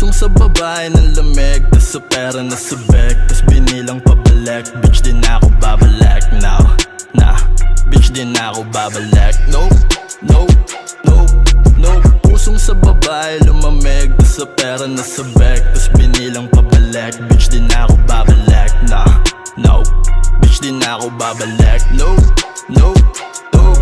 Pusong sa babae ng lamig, tas sa pera na sa bek, tas binilang pabalik. Bitch din ako babalik now. Nah, bitch din ako babalik. Nope, nope, nope, nope. Pusong sa babae lumamig, tas sa pera na sa bek, tas binilang pabalik. Bitch din ako babalik. Nah, nope, bitch din ako babalik. Nope, nope, nope,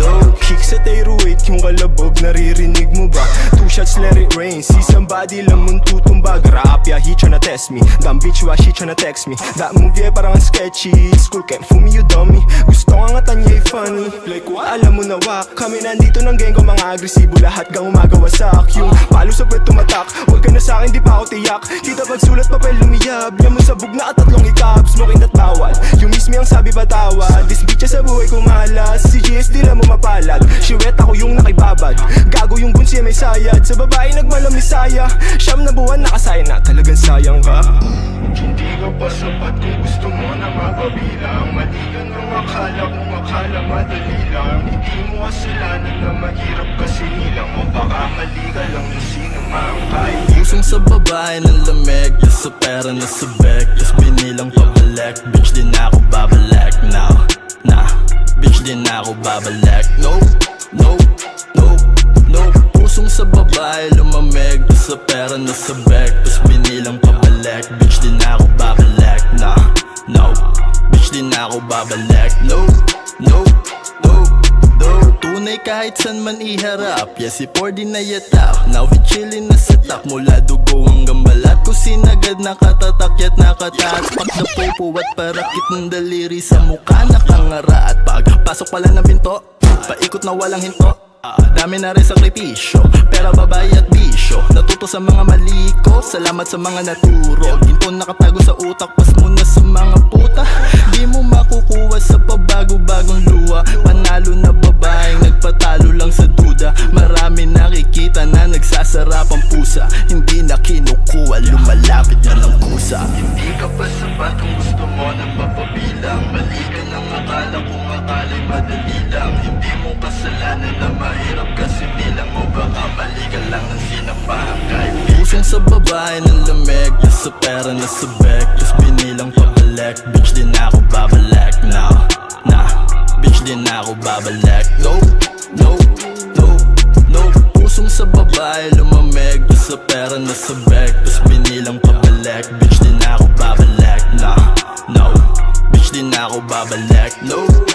nope. Kick sa Tayro 8, yung kalabog, naririnig mo ba? 2 shots, let it rain. See somebody lang mong tutumbag. Rapya, he tryna test me. Damn bitch, why she tryna text me? That movie parang sketchy. School can't fool me, you dummy. Gusto nga ngatan niya funny. Like what? Alam mo na wak, kami nandito ng gang ko, mga agresibo. Lahat gang umagawa sa akyong palo sa pwet tumatak. Huwag ka na sa'kin, di pa ako tiyak. Kita pagsulat, papel lumiyab. Yan mo sabog na at tatlong ikap. Smoking at bawal, yung miss me ang sabi patawad. This bitch sa buhay ko malas. Si GSD lang mo mapalad. Shiwet ako yung nakibabad. Gago yung bunsi may sayad. Sa babae nagmalamisaya. Siyam na buwan nakasaya na. Talagang sayang ka. Hindi ka pa sapat kung gusto mo na mapabilang. Mali ka nang akala kung akala madali lang. Hindi mo kasalanan na mahirap kasi nilang. O baka mali ka lang na sino maangkay. Pusong sa babae ng lamig, yes sa pera na sa bek, tas binilang pabalik. Bitch din ako babalik now. Nah, bitch din ako babalik. Nope, nope, nope, nope. Pusong sa babae lumamig, tas sa pera na sa bek, tas binilang pabalik. Bitch din ako babalik. Nah, nope, bitch din ako babalik. Nope, nope, nope, nope. Tunay kahit san man iharap, yes si 4D na yatap. Now he chillin na sa tak, mula dugo hanggang balat. Kusinagad nakatatakyat nakataas. Pag napupo at parakit ng daliri sa mukha nakangara. At pagpasok pala ng pinto, paikot na walang hinto. Dami na rin sakripisyo, pera babae at bisyo. Natuto sa mga mali ko, salamat sa mga naturo. Ginto nakatago sa utak, pas muna sa mga puta. Di mo makukuha sa pabago-bagong luha. Panalo na babaeng nagpatalo lang sa duda. Marami nakikita na nagsasarap ang pusa. Hindi na kinukuha, lumalapit na ng kusa. Hindi ka pa sapat kung gusto mo na papabilang. Mali ka nang akala kung akala'y madali lang. Hindi mo kasalanan na mahirap kasi nilang. O baka mali ka lang ng sinapahangkay. Pusong sa babae ng lamig, yes sa pera na sa bek, tas binilang pabalik. Bitch din ako babalik now. Nah, bitch din ako babalik. Nope, nope, nope, nope. Pusong sa babae lumamig, yes sa pera na sa bek, tas binilang pabalik. Bitch din ako babalik. Nah, no, bitch din ako babalik. Nope.